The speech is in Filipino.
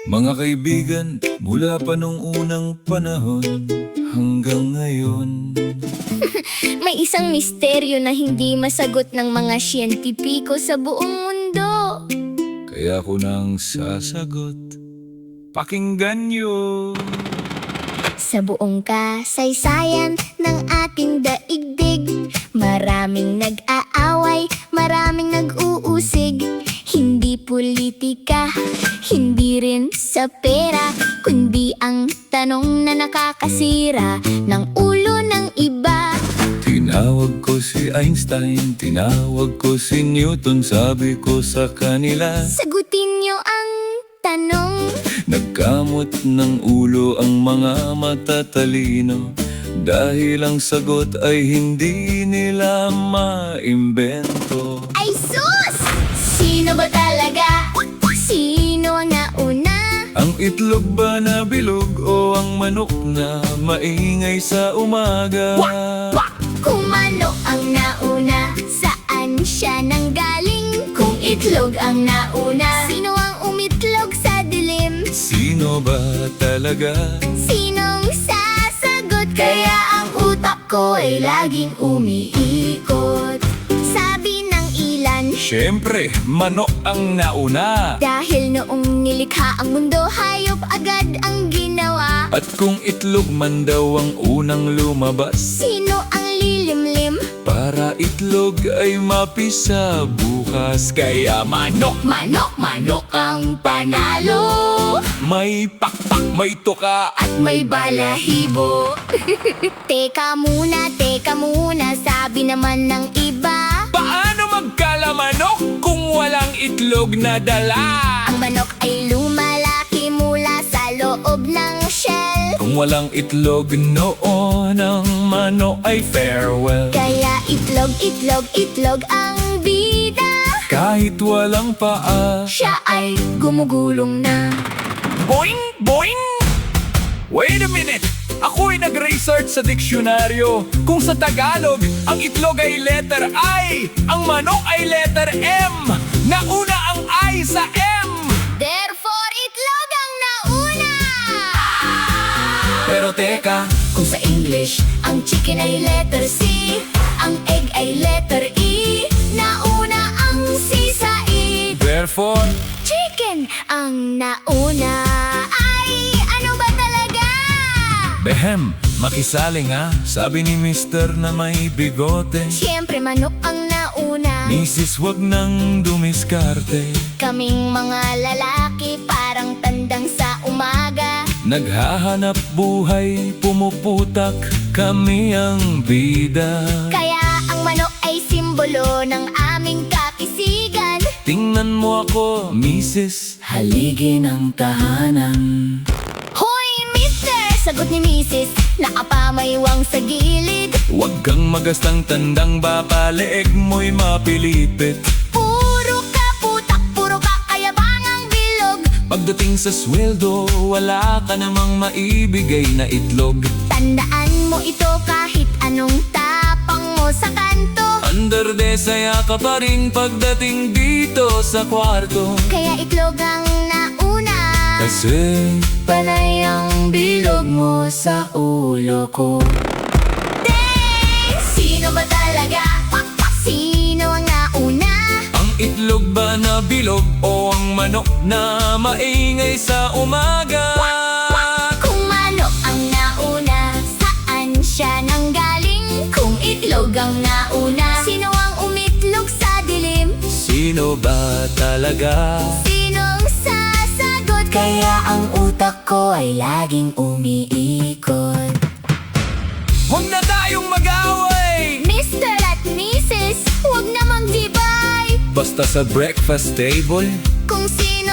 Mga kaibigan, mula pa nung unang panahon hanggang ngayon, May isang misteryo na hindi masagot ng mga siyentipiko sa buong mundo. kaya ko nang sasagot. Pakinggan niyo. Sa buong kasaysayan ng ating daigdig, maraming nag-aaway, maraming nag-uusig. Hindi politika, hindi rin sa pera, kundi ang tanong na nakakasira ng ulo ng iba. Tinawag ko si Einstein, tinawag ko si Newton, sabi ko sa kanila, Sagutin niyo ang tanong. nagkamot ng ulo ang mga matatalino, dahil ang sagot ay hindi nila maimbento. Ay sus! Sino ba talaga? Sino ang nauna? Ang itlog ba na bilog o ang manok na maingay sa umaga? Kung manok ang nauna, saan siya nanggaling? Kung itlog ang nauna, sino ang umitlog sa dilim? Sino ba talaga? Sinong sasagot? Kaya ang utak ko ay laging umiikot. Sabi ng ilan, Siyempre, manok ang nauna. dahil noong nilikha ang mundo, hayop agad ang ginawa. At kung itlog man daw ang unang lumabas, Sino ang lilimlim? para itlog ay mapisa bukas. Kaya manok, Manok ang panalo. may pakpak, may tuka. At may balahibo. Teka muna, sabi naman ng iba. Paano magkalamanok kung walang itlog na dala? Ang manok ay lumalaki mula sa loob ng shell. Kung walang itlog noon, ang manok ay farewell. Kaya itlog ang bida. Kahit walang paa. Siya ay gumugulong na. Boing! Boing! Wait a minute! Ako'y nag-research sa diksyonaryo. Kung sa Tagalog, ang itlog ay letter I, ang manok ay letter M. Nauna ang I sa M. Therefore, itlog ang nauna. Pero teka, Kung sa English, ang chicken ay letter C, ang egg ay letter E, nauna ang C sa E. therefore, Chicken ang nauna. Ay, ano ba talaga? behem, makisali nga. Sabi ni Mister na may bigote. Siyempre manok ang nauna. Misis, wag nang dumiskarte. Kaming mga lalaki parang tandang sa umaga. Naghahanap buhay, pumuputak, kami ang bida. Kaya ang manok ay simbolo ng aming kakisigan. Tingnan mo ako, misis, haligin ang tahanan. Hoy, mister! Sagot ni misis, nakapamaywang sa gilid. Huwag kang magastang tandang baka leeg mo'y mapilipit. Puro ka putak, puro ka kayabangang bilog. Pagdating sa sweldo, wala ka namang maibigay na itlog. Tandaan mo ito kahit anong tapang mo sa kanto. Underdesaya ka pa rin pagdating dito sa kwarto. Kaya itlog ang nauna. Kasi Panay ang bilog mo sa ulo ko. Sino ba talaga? Sino ang nauna? ang itlog ba na bilog o ang manok na maingay sa umaga? Kung manok ang nauna, saan siya nanggaling? Kung itlog ang nauna, sino ang umitlog sa dilim? Sino ba talaga? Sinong sasagot? Kaya ang utak ko ay laging umiikot. Huwag na tayong mag-away! Mr. at Mrs., huwag na magdibay. Basta sa breakfast table, Kung sino